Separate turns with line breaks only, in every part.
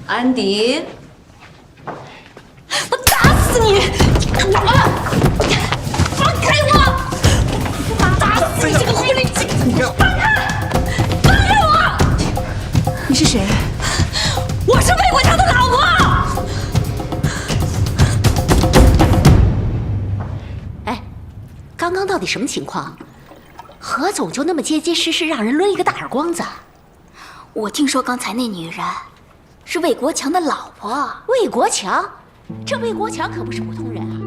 安迪，我打死你！放开我！我打死你这个狐狸精！放开！放开我！
你是谁？
我是魏国强的老婆。哎，刚刚到底什么情况？何总就那么结结实实让人抡一个大耳光子？
我听说刚才那女人是魏国强的老婆。
魏国强，这魏国强可不是普通人啊！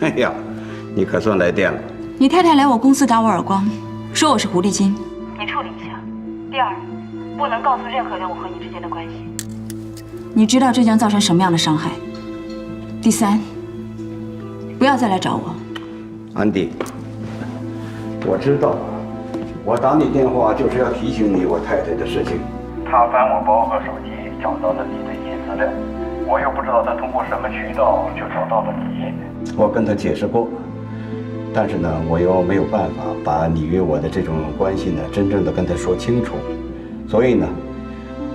哎呀，你可算来电了。
你太太来我公司打我耳光，说我是狐狸精。
你处理一下。第二，不能告诉任何人我和你之间的关系。
你知道这将造成什么样的伤害？第三，不要再来找我。
安迪，我知道，我打你电话就是要提醒你我太太的事情。
他翻我包和手机找到了你的一些资料，我又不知道他通过什么渠道就找到了你。
我跟他解释过，但是呢，我又没有办法把你与我的这种关系呢，真正的跟他说清楚，所以呢，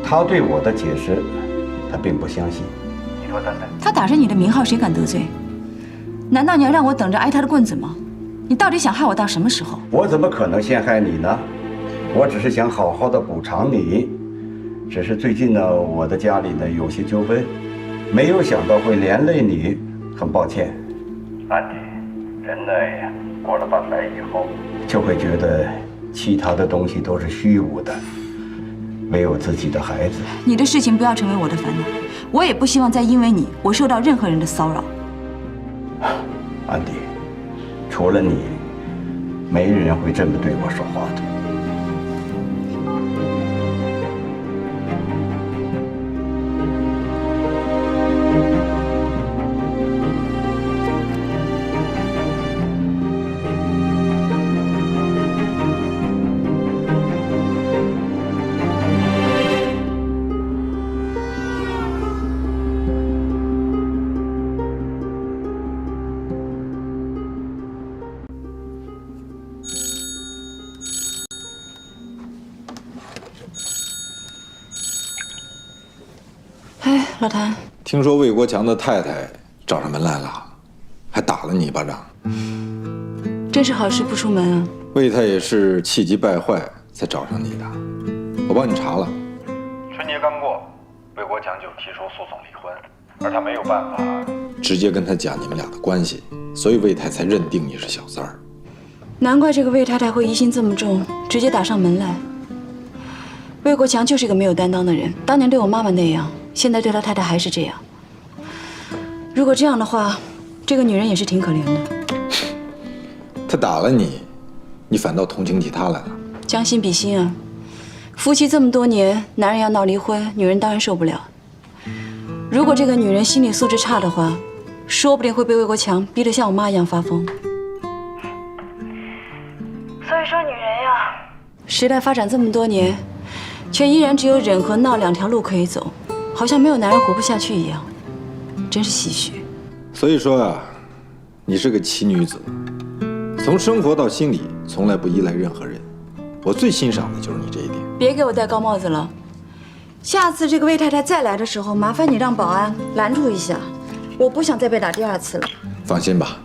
他对我的解释，他并不相信。
你说等等，
他打着你的名号，谁敢得罪？难道你要让我等着挨他的棍子吗？你到底想害我到什么时候？
我怎么可能陷害你呢？我只是想好好的补偿你，只是最近呢，我的家里呢有些纠纷，没有想到会连累你，很抱歉。
安迪，人呢过了半百以后，
就会觉得其他的东西都是虚无的，唯有自己的孩子。
你的事情不要成为我的烦恼，我也不希望再因为你我受到任何人的骚扰。
安迪，除了你，没人会这么对我说话的。
哎，老谭，
听说魏国强的太太找上门来了，还打了你一巴掌。
真是好事不出门啊！
魏太也是气急败坏才找上你的，我帮你查了。
春节刚过，魏国强就提出诉讼离婚，而他没有办法
直接跟他讲你们俩的关系，所以魏太才认定你是小三儿。
难怪这个魏太太会疑心这么重，直接打上门来。魏国强就是个没有担当的人，当年对我妈妈那样，现在对他太太还是这样。如果这样的话，这个女人也是挺可怜的。
他打了你，你反倒同情起他来了。
将心比心啊，夫妻这么多年，男人要闹离婚，女人当然受不了。如果这个女人心理素质差的话，说不定会被魏国强逼得像我妈一样发疯。
所以说，女人呀，
时代发展这么多年，却依然只有忍和闹两条路可以走，好像没有男人活不下去一样，真是唏嘘。
所以说啊，你是个奇女子，从生活到心理从来不依赖任何人。我最欣赏的就是你这一点。
别给我戴高帽子了，下次这个魏太太再来的时候，麻烦你让保安拦住一下，我不想再被打第二次了。
放心吧。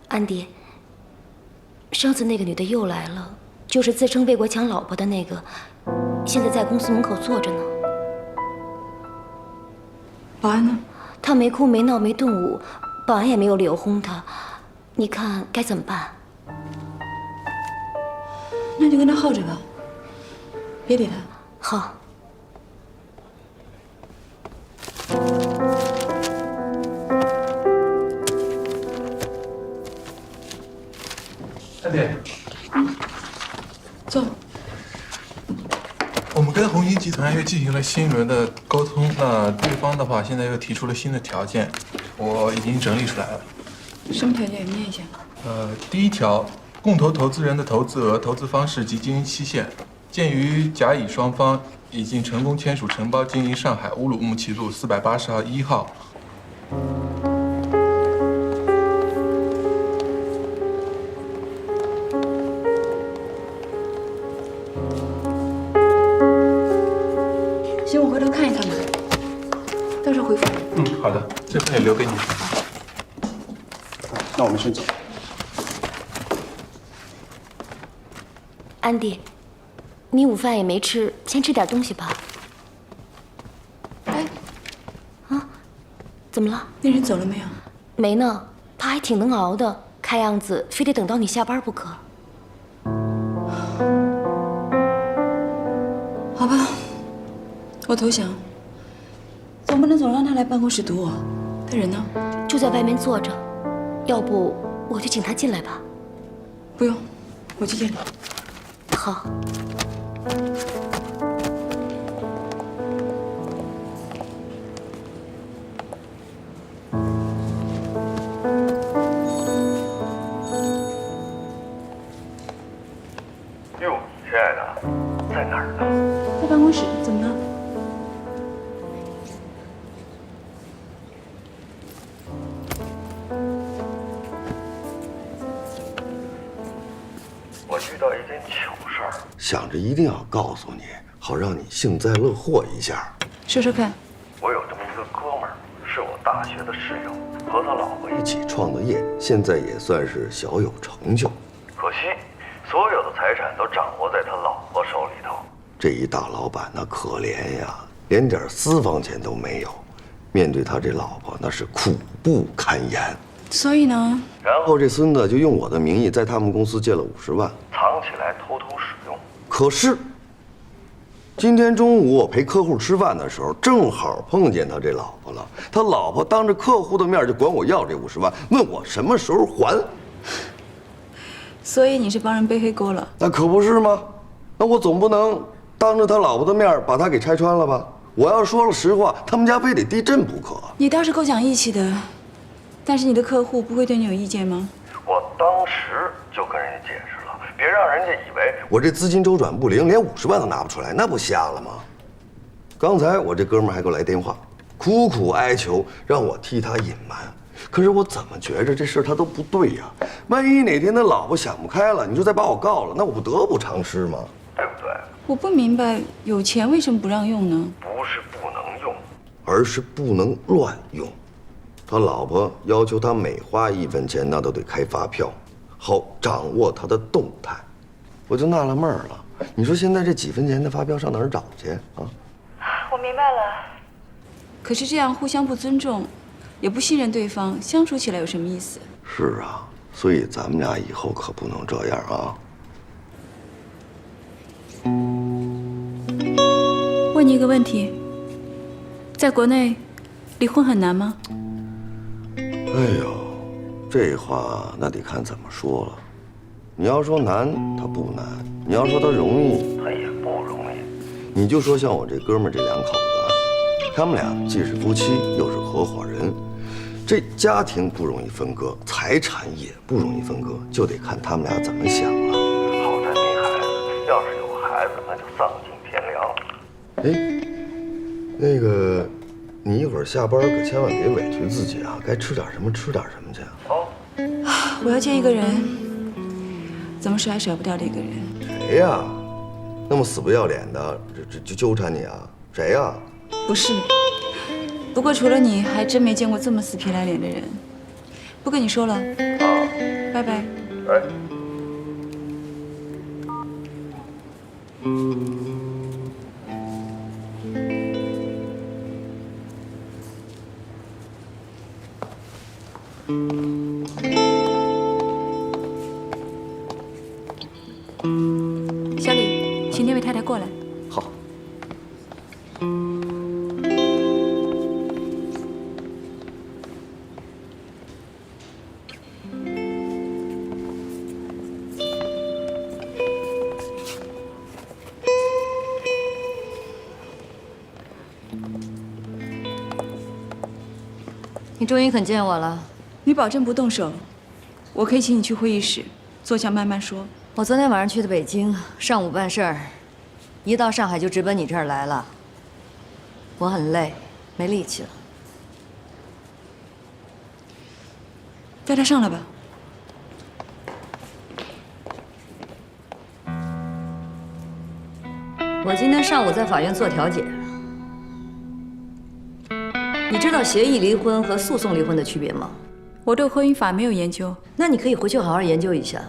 安迪，上次那个女的又来了，就是自称魏国强老婆的那个，现在在公司门口坐着呢。
保安呢？
他没哭没闹没动武，保安也没有理由轰他。你看该怎么办？
那就跟他耗着吧，别理他。
好。
安迪，
坐。
我们跟红星集团又进行了新一轮的沟通，那对方的话现在又提出了新的条件，我已经整理出来了。
什么条件？你念一下。
第一条，共同投资人的投资额、投资方式及经营期限。鉴于甲乙双方已经成功签署承包经营上海乌鲁木齐路480号1号。
行，我回头看一看吧，到时候回复你。
好的，这份也留给你。
那我们先走。
安迪，你午饭也没吃，先吃点东西吧。
哎，
啊，怎么了？
那人走了没有？
没呢，他还挺能熬的，看样子非得等到你下班不可。
好吧，我投降。总不能总让他来办公室堵我。他人呢？
就在外面坐着，要不我就请他进来吧。
不用，我去见他。
好。
哟，亲爱的，在哪儿呢？
在办公室，怎么了？
我遇到一件糗事儿，
想着一定要告诉你，好让你幸灾乐祸一下。
说说看。
我有这么一个哥们儿，是我大学的室友，和他老婆
一起创的业，现在也算是小有成就。
可惜，所有的财产都掌握在他老婆手里头。
这一大老板那可怜呀，连点私房钱都没有，面对他这老婆那是苦不堪言。
所以呢？
然后这孙子就用我的名义在他们公司借了50万，
藏起来偷偷使用。
可是今天中午我陪客户吃饭的时候，正好碰见他这老婆了。他老婆当着客户的面就管我要这50万，问我什么时候还。
所以你是帮人背黑锅了？
那可不是吗？那我总不能当着他老婆的面把他给拆穿了吧？我要说了实话，他们家非得地震不可。
你倒是够讲义气的，但是你的客户不会对你有意见吗？
我当时就跟人家解释了，别让人家以为
我这资金周转不灵，连50万都拿不出来，那不瞎了吗？刚才我这哥们儿还给我来电话，苦苦哀求让我替他隐瞒。可是我怎么觉着这事儿他都不对呀？万一哪天他老婆想不开了，你说再把我告了，那我不得不偿失吗？
对不对？
我不明白，有钱为什么不让用呢？
不是不能用，
而是不能乱用。他老婆要求他每花1分钱，那都得开发票，好掌握他的动态。我就纳了闷儿了，你说现在这几分钱的发票上哪儿找去啊？
我明白了。
可是这样互相不尊重，也不信任对方，相处起来有什么意思？
是啊，所以咱们俩以后可不能这样啊。
问你一个问题，在国内，离婚很难吗？
哎呦，这话那得看怎么说了。你要说难，它不难；你要说它容易，
他也不容易。
你就说像我这哥们儿这2口子，他们俩既是夫妻，又是合伙人，这家庭不容易分割，财产也不容易分割，就得看他们俩怎么想了。
好在没孩子，要是有孩子，那就丧尽天良。
哎，那个，你一会儿下班可千万别委屈自己啊，该吃点什么吃点什么去。
哦，
我要见一个人，怎么甩也甩不掉的一个人。
谁呀？那么死不要脸的，就纠缠你啊？谁呀？
不是，不过除了你，还真没见过这么死皮赖脸的人。不跟你说了，拜拜。
哎。
小李，请那位太太过来。
好。
你终于肯见我了。
你保证不动手，我可以请你去会议室，坐下慢慢说。
我昨天晚上去的北京，上午办事儿，一到上海就直奔你这儿来了。我很累，没力气了。
带他上来吧。
我今天上午在法院做调解。你知道协议离婚和诉讼离婚的区别吗？
我对婚姻法没有研究。
那你可以回去好好研究一下。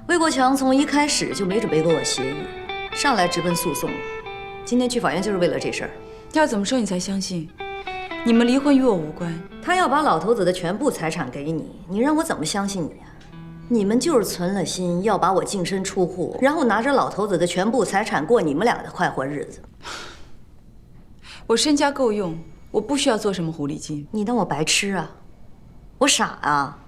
魏国强从一开始就没准备跟我协议，上来直奔诉讼。今天去法院就是为了这事儿。
要怎么说你才相信？你们离婚与我无关。
他要把老头子的全部财产给你，你让我怎么相信你啊？你们就是存了心要把我净身出户，然后拿着老头子的全部财产过你们俩的快活日子。
我身家够用，我不需要做什么狐狸精。
你当我白痴啊？我傻啊？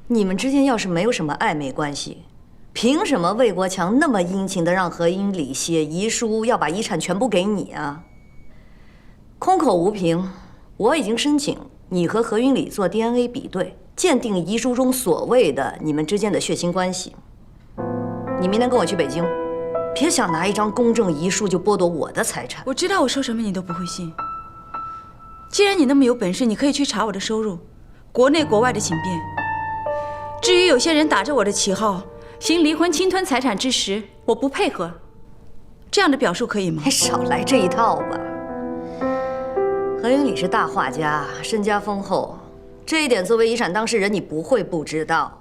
你们之间要是没有什么暧昧关系，凭什么魏国强那么殷勤的让何英礼写遗书，要把遗产全部给你啊？空口无凭，我已经申请你和何云礼做 DNA 比对，鉴定遗书中所谓的你们之间的血亲关系。你明天跟我去北京，别想拿一张公证遗书就剥夺我的财产。
我知道我说什么你都不会信。既然你那么有本事，你可以去查我的收入，国内国外的请便。至于有些人打着我的旗号行离婚侵吞财产之实，我不配合。这样的表述可以吗？
还少来这一套吧。何云礼是大画家，身家丰厚，这一点作为遗产当事人，你不会不知道。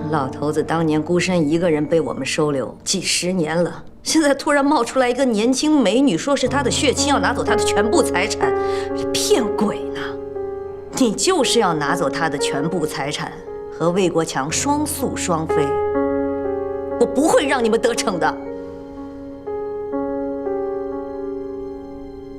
老头子当年孤身一个人被我们收留几十年了，现在突然冒出来一个年轻美女，说是他的血亲，要拿走他的全部财产，骗鬼呢！你就是要拿走他的全部财产，和魏国强双宿双飞，我不会让你们得逞的。